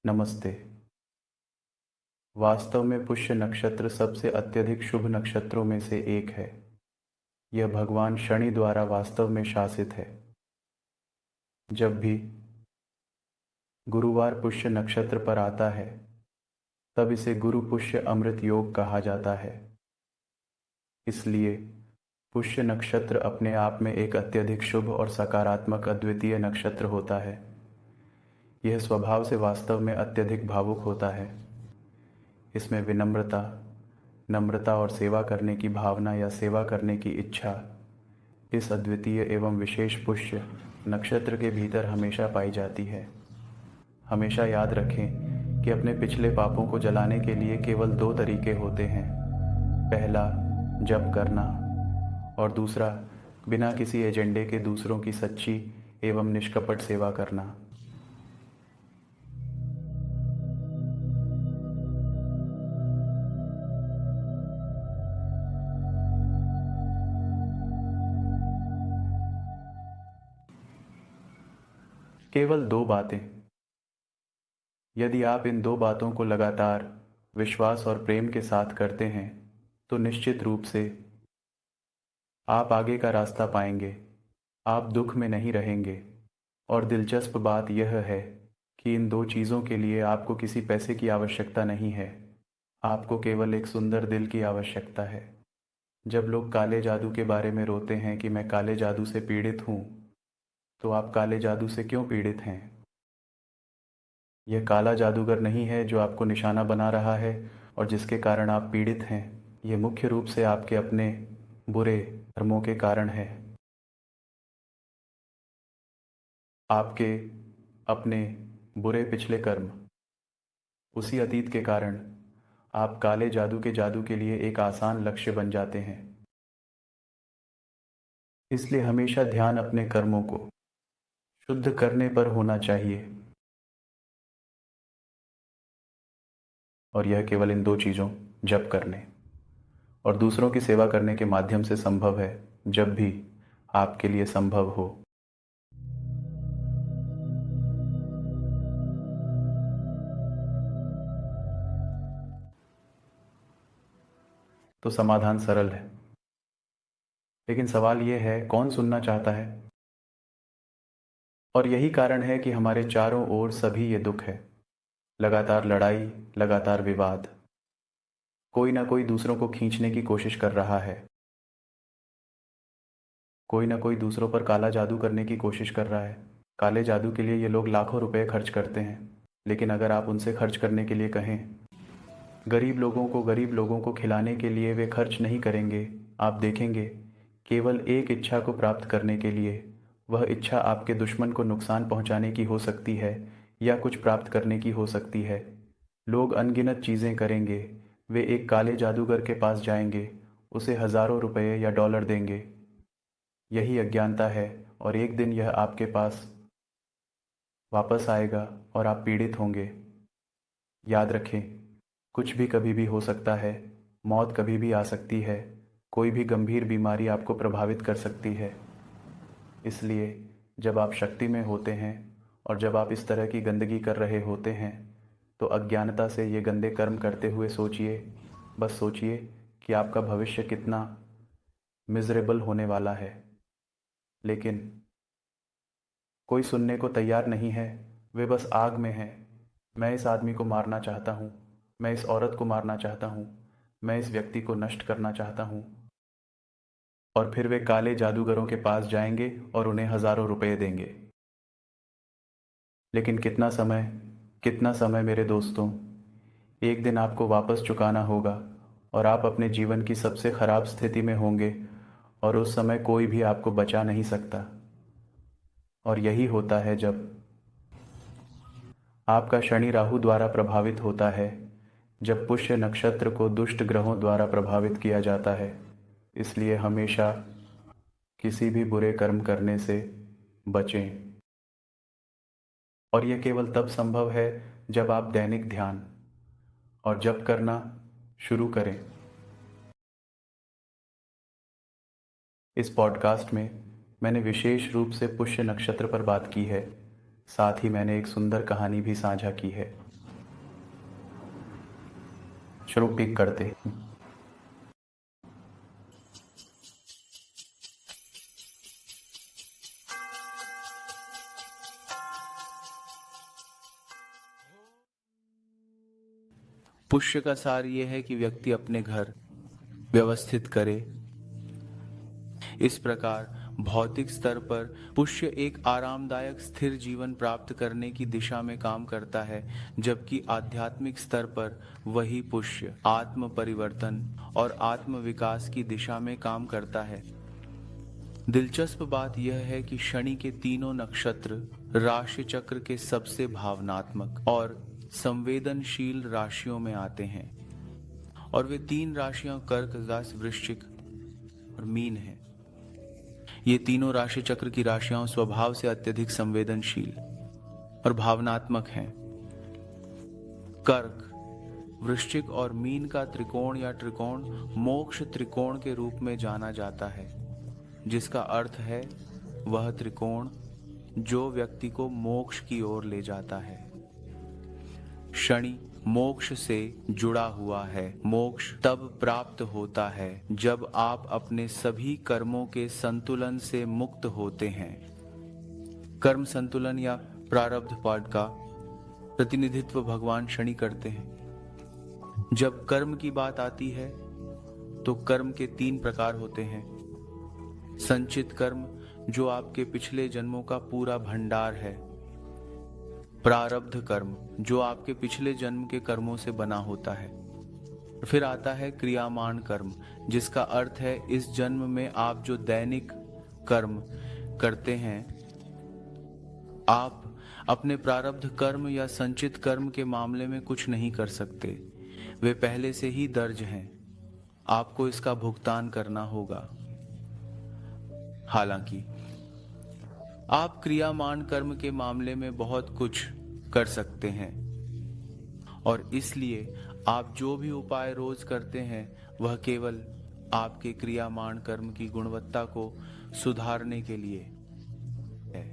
नमस्ते। वास्तव में पुष्य नक्षत्र सबसे अत्यधिक शुभ नक्षत्रों में से एक है। यह भगवान शनि द्वारा वास्तव में शासित है। जब भी गुरुवार पुष्य नक्षत्र पर आता है, तब इसे गुरु पुष्य अमृत योग कहा जाता है। इसलिए पुष्य नक्षत्र अपने आप में एक अत्यधिक शुभ और सकारात्मक अद्वितीय नक्षत्र होता है। यह स्वभाव से वास्तव में अत्यधिक भावुक होता है। इसमें विनम्रता, नम्रता और सेवा करने की भावना या सेवा करने की इच्छा इस अद्वितीय एवं विशेष पुष्य नक्षत्र के भीतर हमेशा पाई जाती है। हमेशा याद रखें कि अपने पिछले पापों को जलाने के लिए केवल दो तरीके होते हैं। पहला, जप करना, और दूसरा, बिना किसी एजेंडे के दूसरों की सच्ची एवं निष्कपट सेवा करना। केवल दो बातें। यदि आप इन दो बातों को लगातार विश्वास और प्रेम के साथ करते हैं, तो निश्चित रूप से आप आगे का रास्ता पाएंगे। आप दुख में नहीं रहेंगे। और दिलचस्प बात यह है कि इन दो चीज़ों के लिए आपको किसी पैसे की आवश्यकता नहीं है। आपको केवल एक सुंदर दिल की आवश्यकता है। जब लोग काले जादू के बारे में रोते हैं कि मैं काले जादू से पीड़ित हूँ, तो आप काले जादू से क्यों पीड़ित हैं? यह काला जादूगर नहीं है जो आपको निशाना बना रहा है और जिसके कारण आप पीड़ित हैं। यह मुख्य रूप से आपके अपने बुरे कर्मों के कारण है। आपके अपने बुरे पिछले कर्म, उसी अतीत के कारण आप काले जादू के जादू के लिए एक आसान लक्ष्य बन जाते हैं। इसलिए हमेशा ध्यान अपने कर्मों को शुद्ध करने पर होना चाहिए। और यह केवल इन दो चीज़ों, जप करने और दूसरों की सेवा करने के माध्यम से संभव है, जब भी आपके लिए संभव हो। तो समाधान सरल है, लेकिन सवाल यह है, कौन सुनना चाहता है? और यही कारण है कि हमारे चारों ओर सभी ये दुख है। लगातार लड़ाई, लगातार विवाद। कोई ना कोई दूसरों को खींचने की कोशिश कर रहा है। कोई ना कोई दूसरों पर काला जादू करने की कोशिश कर रहा है। काले जादू के लिए ये लोग लाखों रुपए खर्च करते हैं, लेकिन अगर आप उनसे खर्च करने के लिए कहें, गरीब लोगों को खिलाने के लिए वे खर्च नहीं करेंगे। आप देखेंगे, केवल एक इच्छा को प्राप्त करने के लिए। वह इच्छा आपके दुश्मन को नुकसान पहुंचाने की हो सकती है या कुछ प्राप्त करने की हो सकती है। लोग अनगिनत चीज़ें करेंगे। वे एक काले जादूगर के पास जाएंगे, उसे हज़ारों रुपए या डॉलर देंगे। यही अज्ञानता है, और एक दिन यह आपके पास वापस आएगा और आप पीड़ित होंगे। याद रखें, कुछ भी कभी भी हो सकता है। मौत कभी भी आ सकती है। कोई भी गंभीर बीमारी आपको प्रभावित कर सकती है। इसलिए जब आप शक्ति में होते हैं और जब आप इस तरह की गंदगी कर रहे होते हैं, तो अज्ञानता से ये गंदे कर्म करते हुए सोचिए, बस सोचिए कि आपका भविष्य कितना मिजरेबल होने वाला है। लेकिन कोई सुनने को तैयार नहीं है। वे बस आग में हैं। मैं इस आदमी को मारना चाहता हूँ। मैं इस औरत को मारना चाहता हूँ। मैं इस व्यक्ति को नष्ट करना चाहता हूँ। और फिर वे काले जादूगरों के पास जाएंगे और उन्हें हज़ारों रुपए देंगे। लेकिन कितना समय मेरे दोस्तों, एक दिन आपको वापस चुकाना होगा और आप अपने जीवन की सबसे खराब स्थिति में होंगे, और उस समय कोई भी आपको बचा नहीं सकता। और यही होता है जब आपका शनि राहु द्वारा प्रभावित होता है, जब पुष्य नक्षत्र को दुष्ट ग्रहों द्वारा प्रभावित किया जाता है। इसलिए हमेशा किसी भी बुरे कर्म करने से बचें। और यह केवल तब संभव है जब आप दैनिक ध्यान और जप करना शुरू करें। इस पॉडकास्ट में मैंने विशेष रूप से पुष्य नक्षत्र पर बात की है। साथ ही मैंने एक सुंदर कहानी भी साझा की है। चलो पिक करते। पुष्य का सार यह है कि व्यक्ति अपने घर व्यवस्थित करे। इस प्रकार भौतिक स्तर पर पुष्य एक आरामदायक स्थिर जीवन प्राप्त करने की दिशा में काम करता है, जबकि आध्यात्मिक स्तर पर वही पुष्य आत्म परिवर्तन और आत्म विकास की दिशा में काम करता है। दिलचस्प बात यह है कि शनि के तीनों नक्षत्र राशि चक्र के सबसे भावनात्मक और संवेदनशील राशियों में आते हैं, और वे 3 राशियां कर्क, वृश्चिक और मीन हैं। ये तीनों राशि चक्र की राशियां स्वभाव से अत्यधिक संवेदनशील और भावनात्मक हैं। कर्क, वृश्चिक और मीन का त्रिकोण या त्रिकोण मोक्ष त्रिकोण के रूप में जाना जाता है, जिसका अर्थ है वह त्रिकोण जो व्यक्ति को मोक्ष की ओर ले जाता है। शनि मोक्ष से जुड़ा हुआ है। मोक्ष तब प्राप्त होता है जब आप अपने सभी कर्मों के संतुलन से मुक्त होते हैं। कर्म संतुलन या प्रारब्ध पाठ का प्रतिनिधित्व भगवान शनि करते हैं। जब कर्म की बात आती है तो कर्म के 3 प्रकार होते हैं। संचित कर्म, जो आपके पिछले जन्मों का पूरा भंडार है। प्रारब्ध कर्म, जो आपके पिछले जन्म के कर्मों से बना होता है। फिर आता है क्रियामान कर्म, जिसका अर्थ है इस जन्म में आप जो दैनिक कर्म करते हैं। आप अपने प्रारब्ध कर्म या संचित कर्म के मामले में कुछ नहीं कर सकते, वे पहले से ही दर्ज हैं। आपको इसका भुगतान करना होगा। हालांकि आप क्रियामान कर्म के मामले में बहुत कुछ कर सकते हैं, और इसलिए आप जो भी उपाय रोज करते हैं वह केवल आपके क्रियामान कर्म की गुणवत्ता को सुधारने के लिए है।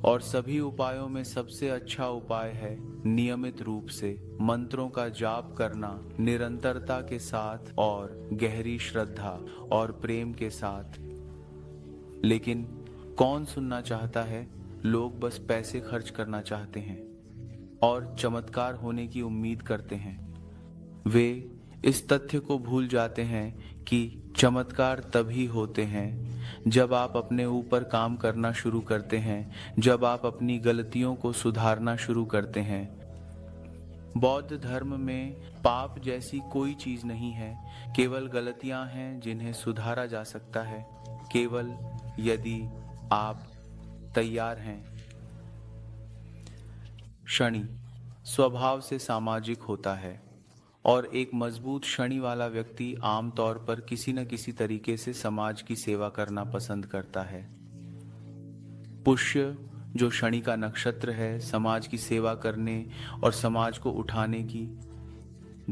और सभी उपायों में सबसे अच्छा उपाय है नियमित रूप से मंत्रों का जाप करना, निरंतरता के साथ और गहरी श्रद्धा और प्रेम के साथ। लेकिन कौन सुनना चाहता है? लोग बस पैसे खर्च करना चाहते हैं और चमत्कार होने की उम्मीद करते हैं। वे इस तथ्य को भूल जाते हैं कि चमत्कार तभी होते हैं जब आप अपने ऊपर काम करना शुरू करते हैं, जब आप अपनी गलतियों को सुधारना शुरू करते हैं। बौद्ध धर्म में पाप जैसी कोई चीज नहीं है, केवल गलतियां हैं जिन्हें सुधारा जा सकता है, केवल यदि आप तैयार हैं। शनि स्वभाव से सामाजिक होता है, और एक मजबूत शनि वाला व्यक्ति आमतौर पर किसी न किसी तरीके से समाज की सेवा करना पसंद करता है। पुष्य, जो शनि का नक्षत्र है, समाज की सेवा करने और समाज को उठाने की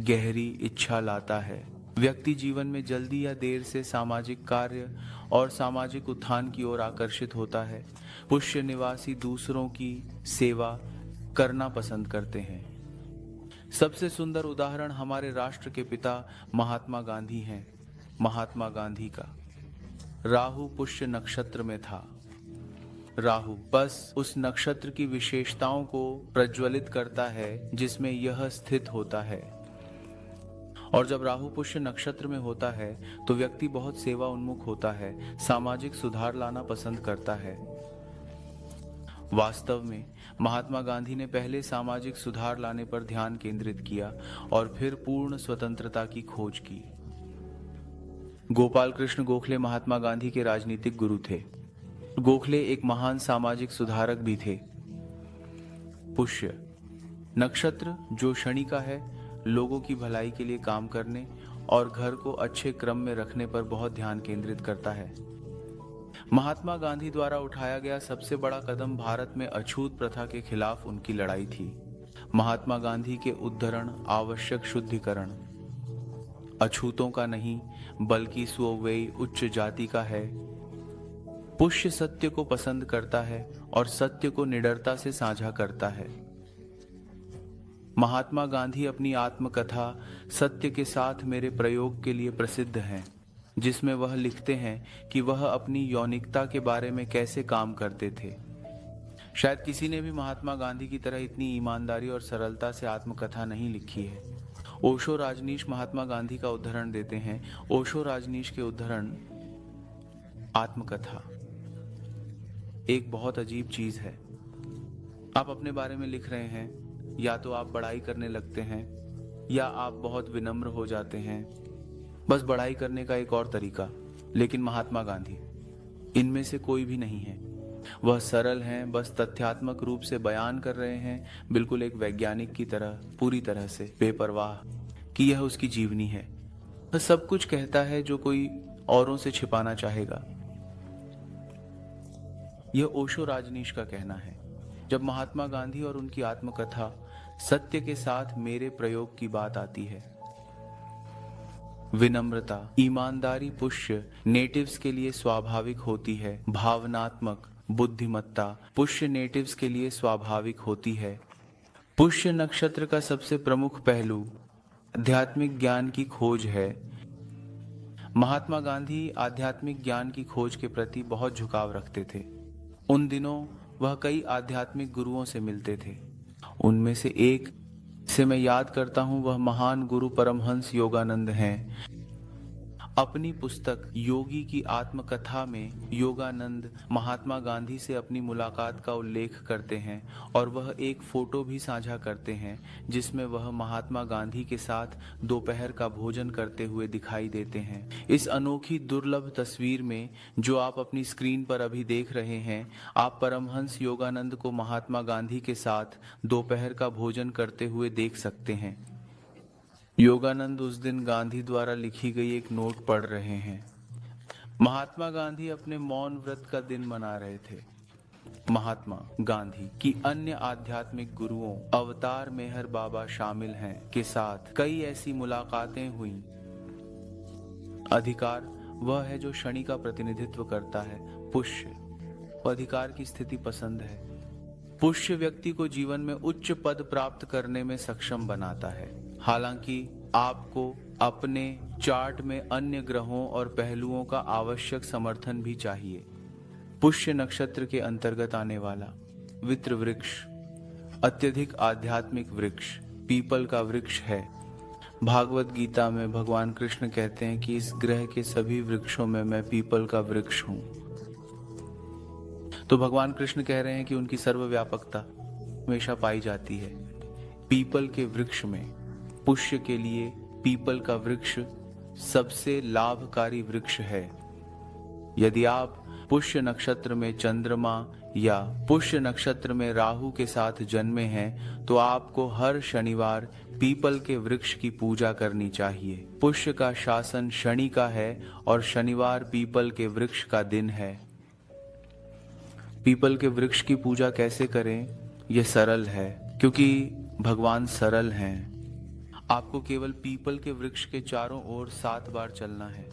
गहरी इच्छा लाता है। व्यक्ति जीवन में जल्दी या देर से सामाजिक कार्य और सामाजिक उत्थान की ओर आकर्षित होता है। पुष्य निवासी दूसरों की सेवा करना पसंद करते हैं। सबसे सुंदर उदाहरण हमारे राष्ट्र के पिता महात्मा गांधी हैं। महात्मा गांधी का राहु पुष्य नक्षत्र में था। राहु बस उस नक्षत्र की विशेषताओं को प्रज्वलित करता है जिसमें यह स्थित होता है, और जब राहु पुष्य नक्षत्र में होता है तो व्यक्ति बहुत सेवा उन्मुख होता है, सामाजिक सुधार लाना पसंद करता है। वास्तव में महात्मा गांधी ने पहले सामाजिक सुधार लाने पर ध्यान केंद्रित किया और फिर पूर्ण स्वतंत्रता की खोज की। गोपाल कृष्ण गोखले महात्मा गांधी के राजनीतिक गुरु थे। गोखले एक महान सामाजिक सुधारक भी थे। पुष्य नक्षत्र, जो शनि का है, लोगों की भलाई के लिए काम करने और घर को अच्छे क्रम में रखने पर बहुत ध्यान केंद्रित करता है। महात्मा गांधी द्वारा उठाया गया सबसे बड़ा कदम भारत में अछूत प्रथा के खिलाफ उनकी लड़ाई थी। महात्मा गांधी के उद्धरण आवश्यक शुद्धिकरण अछूतों का नहीं बल्कि स्वव्ययी उच्च जाति का है। पुष्य सत्य को पसंद करता है और सत्य को निडरता से साझा करता है। महात्मा गांधी अपनी आत्मकथा सत्य के साथ मेरे प्रयोग के लिए प्रसिद्ध हैं, जिसमें वह लिखते हैं कि वह अपनी यौनिकता के बारे में कैसे काम करते थे। शायद किसी ने भी महात्मा गांधी की तरह इतनी ईमानदारी और सरलता से आत्मकथा नहीं लिखी है। ओशो राजनीश महात्मा गांधी का उदाहरण देते हैं। ओशो राजनीश के उदाहरण आत्मकथा एक बहुत अजीब चीज है। आप अपने बारे में लिख रहे हैं, या तो आप बड़ाई करने लगते हैं या आप बहुत विनम्र हो जाते हैं, बस बड़ाई करने का एक और तरीका। लेकिन महात्मा गांधी इनमें से कोई भी नहीं है। वह सरल हैं, बस तथ्यात्मक रूप से बयान कर रहे हैं, बिल्कुल एक वैज्ञानिक की तरह, पूरी तरह से बेपरवाह कि यह उसकी जीवनी है। वह सब कुछ कहता है जो कोई औरों से छिपाना चाहेगा। यह ओशो राजनीश का कहना है। जब महात्मा गांधी और उनकी आत्मकथा सत्य के साथ मेरे प्रयोग की बात आती है, विनम्रता, ईमानदारी पुष्य नेटिव्स के लिए स्वाभाविक होती है। भावनात्मक बुद्धिमत्ता पुष्य नेटिव्स के लिए स्वाभाविक होती है। पुष्य नक्षत्र का सबसे प्रमुख पहलू आध्यात्मिक ज्ञान की खोज है। महात्मा गांधी आध्यात्मिक ज्ञान की खोज के प्रति बहुत झुकाव रखते थे। उन दिनों वह कई आध्यात्मिक गुरुओं से मिलते थे। उनमें से एक से मैं याद करता हूं, वह महान गुरु परमहंस योगानंद हैं। अपनी पुस्तक योगी की आत्मकथा में योगानंद महात्मा गांधी से अपनी मुलाकात का उल्लेख करते हैं और वह एक फोटो भी साझा करते हैं जिसमें वह महात्मा गांधी के साथ दोपहर का भोजन करते हुए दिखाई देते हैं। इस अनोखी दुर्लभ तस्वीर में जो आप अपनी स्क्रीन पर अभी देख रहे हैं, आप परमहंस योगानंद को महात्मा गांधी के साथ दोपहर का भोजन करते हुए देख सकते हैं। योगानंद उस दिन गांधी द्वारा लिखी गई एक नोट पढ़ रहे हैं। महात्मा गांधी अपने मौन व्रत का दिन मना रहे थे। महात्मा गांधी की अन्य आध्यात्मिक गुरुओं अवतार मेहर बाबा शामिल हैं के साथ कई ऐसी मुलाकातें हुई। अधिकार वह है जो शनि का प्रतिनिधित्व करता है। पुष्य अधिकार की स्थिति पसंद है। पुष्य व्यक्ति को जीवन में उच्च पद प्राप्त करने में सक्षम बनाता है। हालांकि आपको अपने चार्ट में अन्य ग्रहों और पहलुओं का आवश्यक समर्थन भी चाहिए। पुष्य नक्षत्र के अंतर्गत आने वाला वित्र वृक्ष अत्यधिक आध्यात्मिक वृक्ष पीपल का वृक्ष है। भागवत गीता में भगवान कृष्ण कहते हैं कि इस ग्रह के सभी वृक्षों में मैं पीपल का वृक्ष हूं। तो भगवान कृष्ण कह रहे हैं कि उनकी सर्वव्यापकता हमेशा पाई जाती है। पीपल के वृक्ष में पुष्य के लिए पीपल का वृक्ष सबसे लाभकारी वृक्ष है। यदि आप पुष्य नक्षत्र में चंद्रमा या पुष्य नक्षत्र में राहु के साथ जन्मे हैं तो आपको हर शनिवार पीपल के वृक्ष की पूजा करनी चाहिए। पुष्य का शासन शनि का है और शनिवार पीपल के वृक्ष का दिन है। पीपल के वृक्ष की पूजा कैसे करें? यह सरल है, क्योंकि भगवान सरल हैं। आपको केवल पीपल के वृक्ष के चारों ओर 7 बार चलना है।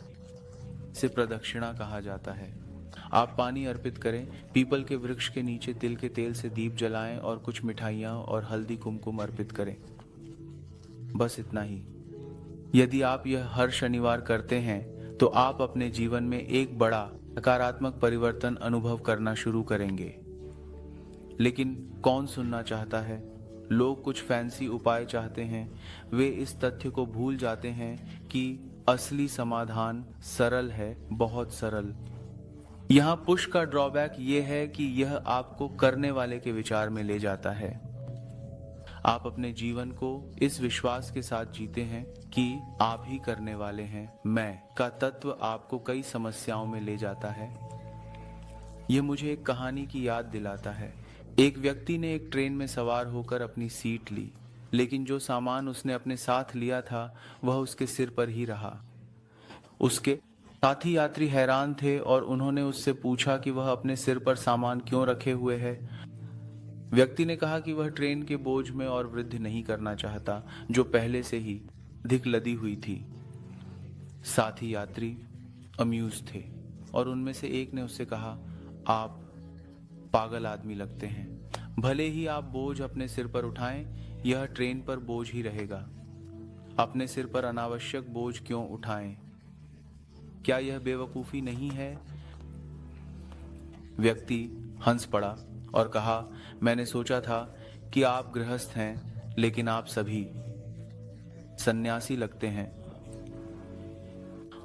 इसे प्रदक्षिणा कहा जाता है। आप पानी अर्पित करें, पीपल के वृक्ष के नीचे तिल के तेल से दीप जलाएं और कुछ मिठाइयाँ और हल्दी कुमकुम अर्पित करें। बस इतना ही। यदि आप यह हर शनिवार करते हैं तो आप अपने जीवन में एक बड़ा सकारात्मक परिवर्तन अनुभव करना शुरू करेंगे। लेकिन कौन सुनना चाहता है? लोग कुछ फैंसी उपाय चाहते हैं। वे इस तथ्य को भूल जाते हैं कि असली समाधान सरल है, बहुत सरल। यहाँ पुश का ड्रॉबैक ये है कि यह आपको करने वाले के विचार में ले जाता है। आप अपने जीवन को इस विश्वास के साथ जीते हैं कि आप ही करने वाले हैं। मैं का तत्व आपको कई समस्याओं में ले जाता है। यह मुझे एक कहानी की याद दिलाता है। एक व्यक्ति ने एक ट्रेन में सवार होकर अपनी सीट ली, लेकिन जो सामान उसने अपने साथ लिया था वह उसके सिर पर ही रहा। उसके साथी यात्री हैरान थे और उन्होंने उससे पूछा कि वह अपने सिर पर सामान क्यों रखे हुए है। व्यक्ति ने कहा कि वह ट्रेन के बोझ में और वृद्धि नहीं करना चाहता, जो पहले से ही अधिक लदी हुई थी। साथी यात्री अम्यूज थे और उनमें से एक ने उससे कहा, आप पागल आदमी लगते हैं। भले ही आप बोझ अपने सिर पर उठाएं, यह ट्रेन पर बोझ ही रहेगा। अपने सिर पर अनावश्यक बोझ क्यों उठाएं? क्या यह बेवकूफ़ी नहीं है? व्यक्ति हंस पड़ा और कहा, मैंने सोचा था कि आप गृहस्थ हैं, लेकिन आप सभी सन्यासी लगते हैं।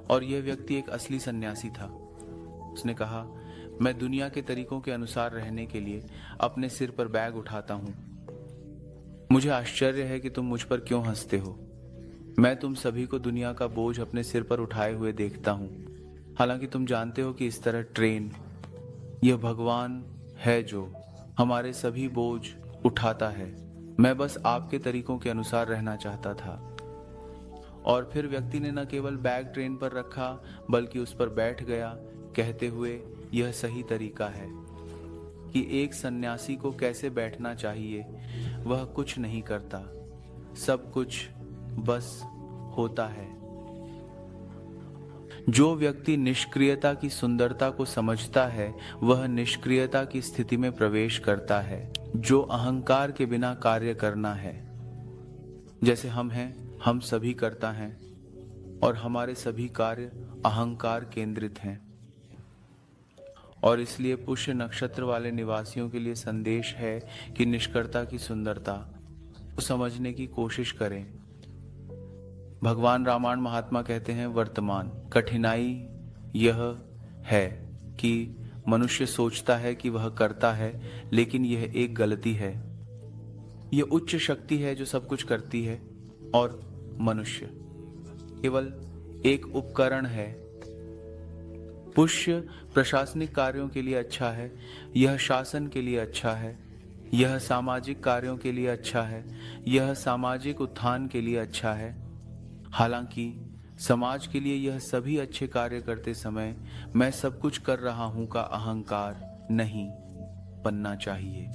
और यह व्यक्ति एक असली सन्यासी था। उसने कहा, मैं दुनिया के तरीकों के अनुसार रहने के लिए अपने सिर पर बैग उठाता हूं। मुझे आश्चर्य है कि तुम मुझ पर क्यों हंसते हो। मैं तुम सभी को दुनिया का बोझ अपने सिर पर उठाए हुए देखता हूं। हालांकि तुम जानते हो कि इस तरह ट्रेन, यह भगवान है जो हमारे सभी बोझ उठाता है। मैं बस आपके तरीकों के अनुसार रहना चाहता था। और फिर व्यक्ति ने न केवल बैग ट्रेन पर रखा, बल्कि उस पर बैठ गया, कहते हुए, यह सही तरीका है कि एक सन्यासी को कैसे बैठना चाहिए। वह कुछ नहीं करता, सब कुछ बस होता है। जो व्यक्ति निष्क्रियता की सुंदरता को समझता है, वह निष्क्रियता की स्थिति में प्रवेश करता है, जो अहंकार के बिना कार्य करना है। जैसे हम हैं, हम सभी करता हैं, और हमारे सभी कार्य अहंकार केंद्रित हैं। और इसलिए पुष्य नक्षत्र वाले निवासियों के लिए संदेश है कि निष्क्रियता की सुंदरता को समझने की कोशिश करें। भगवान रामायण महात्मा कहते हैं, वर्तमान कठिनाई यह है कि मनुष्य सोचता है कि वह करता है, लेकिन यह एक गलती है। यह उच्च शक्ति है जो सब कुछ करती है, और मनुष्य केवल एक उपकरण है। पुष्य प्रशासनिक कार्यों के लिए अच्छा है, यह शासन के लिए अच्छा है, यह सामाजिक कार्यों के लिए अच्छा है, यह सामाजिक उत्थान के लिए अच्छा है। हालांकि समाज के लिए यह सभी अच्छे कार्य करते समय मैं सब कुछ कर रहा हूं का अहंकार नहीं बनना चाहिए।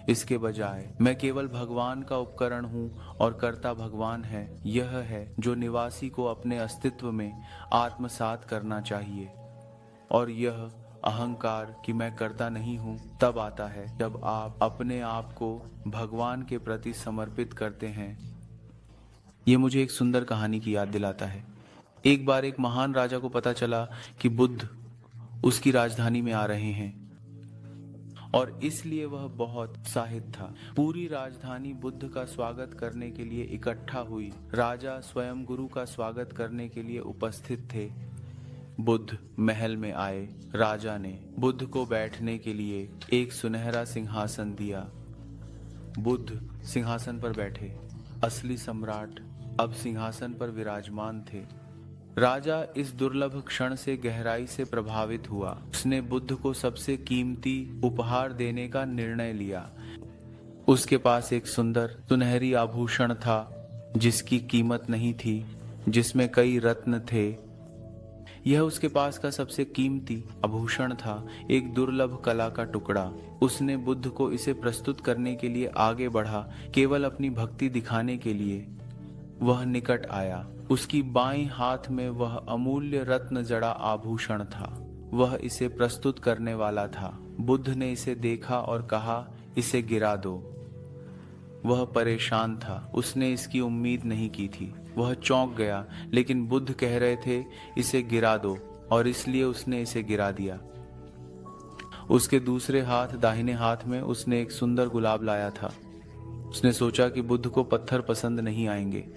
इसके बजाय मैं केवल भगवान का उपकरण हूं और कर्ता भगवान है। यह है जो निवासी को अपने अस्तित्व में आत्मसात करना चाहिए। और यह अहंकार कि मैं करता नहीं हूं तब आता है जब आप अपने आप को भगवान के प्रति समर्पित करते हैं। ये मुझे एक सुंदर कहानी की याद दिलाता है। एक बार एक महान राजा को पता चला कि बुद्ध उसकी राजधानी में आ रहे हैं, और इसलिए वह बहुत उत्साहित था। पूरी राजधानी बुद्ध का स्वागत करने के लिए इकट्ठा हुई। राजा स्वयं गुरु का स्वागत करने के लिए उपस्थित थे। बुद्ध महल में आए। राजा ने बुद्ध को बैठने के लिए एक सुनहरा सिंहासन दिया। बुद्ध सिंहासन पर बैठे। असली सम्राट अब सिंहासन पर विराजमान थे। राजा इस दुर्लभ क्षण से गहराई से प्रभावित हुआ। उसने बुद्ध को सबसे कीमती उपहार देने का निर्णय लिया। उसके पास एक सुंदर सुनहरी आभूषण था जिसकी कीमत नहीं थी, जिसमें कई रत्न थे। यह उसके पास का सबसे कीमती आभूषण था, एक दुर्लभ कला का टुकड़ा। उसने बुद्ध को इसे प्रस्तुत करने के लिए आगे बढ़ा, केवल अपनी भक्ति दिखाने के लिए। वह निकट आया। उसकी बाईं हाथ में वह अमूल्य रत्न जड़ा आभूषण था। वह इसे प्रस्तुत करने वाला था। बुद्ध ने इसे देखा और कहा, इसे गिरा दो। वह परेशान था। उसने इसकी उम्मीद नहीं की थी। वह चौंक गया, लेकिन बुद्ध कह रहे थे, इसे गिरा दो, और इसलिए उसने इसे गिरा दिया। उसके दूसरे हाथ, दाहिने हाथ में उसने एक सुंदर गुलाब लाया था। उसने सोचा कि बुद्ध को पत्थर पसंद नहीं आएंगे।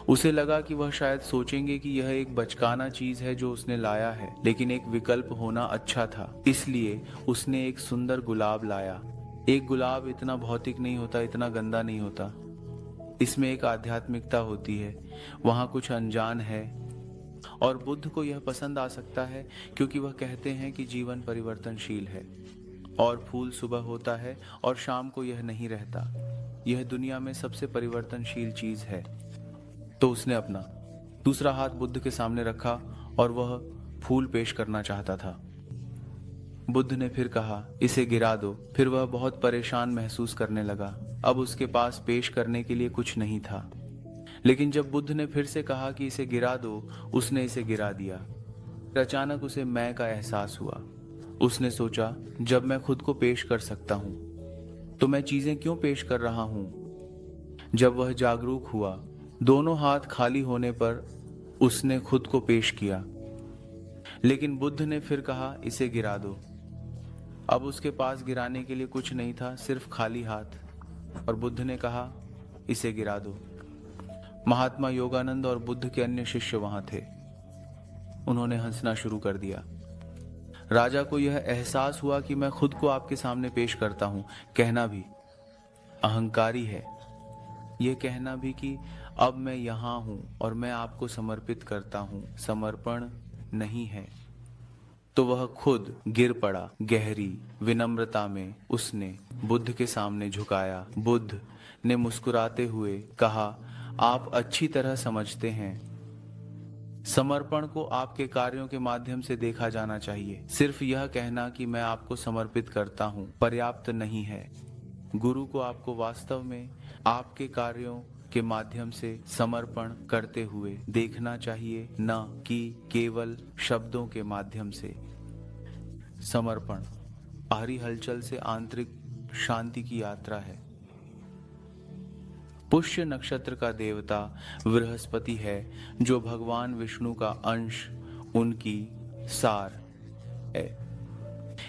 उसे लगा कि वह शायद सोचेंगे कि यह एक बचकाना चीज है जो उसने लाया है, लेकिन एक विकल्प होना अच्छा था। इसलिए उसने एक सुंदर गुलाब लाया। एक गुलाब इतना भौतिक नहीं होता, इतना गंदा नहीं होता। इसमें एक आध्यात्मिकता होती है, वहां कुछ अनजान है। और बुद्ध को यह पसंद आ सकता है क्योंकि वह कहते हैं कि जीवन परिवर्तनशील है, और फूल सुबह होता है और शाम को यह नहीं रहता। यह दुनिया में सबसे परिवर्तनशील चीज है। तो उसने अपना दूसरा हाथ बुद्ध के सामने रखा और वह फूल पेश करना चाहता था। बुद्ध ने फिर कहा, इसे गिरा दो। फिर वह बहुत परेशान महसूस करने लगा। अब उसके पास पेश करने के लिए कुछ नहीं था। लेकिन जब बुद्ध ने फिर से कहा कि इसे गिरा दो, उसने इसे गिरा दिया। अचानक उसे मैं का एहसास हुआ। उसने सोचा, जब मैं खुद को पेश कर सकता हूँ, तो मैं चीजें क्यों पेश कर रहा हूं? जब वह जागरूक हुआ, दोनों हाथ खाली होने पर उसने खुद को पेश किया। लेकिन बुद्ध ने फिर कहा, इसे गिरा दो। अब उसके पास गिराने के लिए कुछ नहीं था, सिर्फ खाली हाथ। और बुद्ध ने कहा, इसे गिरा दो। महात्मा योगानंद और बुद्ध के अन्य शिष्य वहां थे। उन्होंने हंसना शुरू कर दिया। राजा को यह एहसास हुआ कि मैं खुद को आपके सामने पेश करता हूं, कहना भी अहंकारी है। यह कहना भी कि अब मैं यहां हूं और मैं आपको समर्पित करता हूं, समर्पण नहीं है। तो वह खुद गिर पड़ा। गहरी विनम्रता में उसने बुद्ध के सामने झुकाया। बुद्ध ने मुस्कुराते हुए कहा, आप अच्छी तरह समझते हैं, समर्पण को आपके कार्यों के माध्यम से देखा जाना चाहिए। सिर्फ यह कहना कि मैं आपको समर्पित करता हूं पर्याप्त नहीं है। गुरु को आपको वास्तव में आपके कार्यों के माध्यम से समर्पण करते हुए देखना चाहिए, न कि केवल शब्दों के माध्यम से। समर्पण बाहरी हलचल से आंतरिक शांति की यात्रा है। पुष्य नक्षत्र का देवता बृहस्पति है, जो भगवान विष्णु का अंश, उनकी सार है।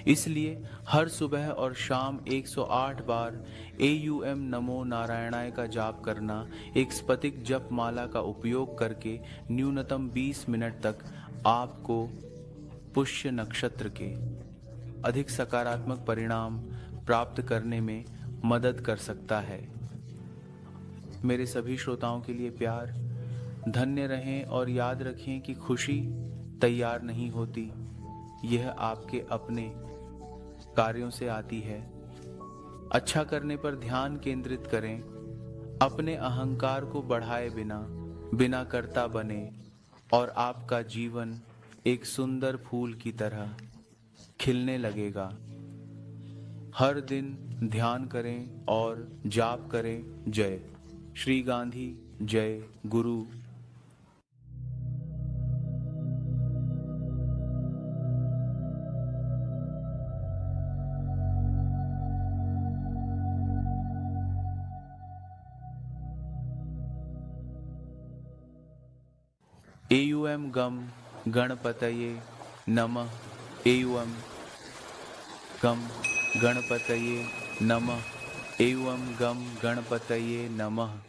इसलिए हर सुबह और शाम 108 बार AUM नमो नारायणाय का जाप करना, एक स्फटिक जप माला का उपयोग करके न्यूनतम 20 मिनट तक आपको पुष्य नक्षत्र के अधिक सकारात्मक परिणाम प्राप्त करने में मदद कर सकता है। मेरे सभी श्रोताओं के लिए प्यार। धन्य रहें और याद रखें कि खुशी तैयार नहीं होती, यह आपके अपने कार्यों से आती है। अच्छा करने पर ध्यान केंद्रित करें, अपने अहंकार को बढ़ाए बिना कर्ता बने, और आपका जीवन एक सुंदर फूल की तरह खिलने लगेगा। हर दिन ध्यान करें और जाप करें। जय श्री गांधी, जय गुरु। AUM गम गणपतये नमः। AUM गम गणपतये नमः। AUM गम गणपतये नमः।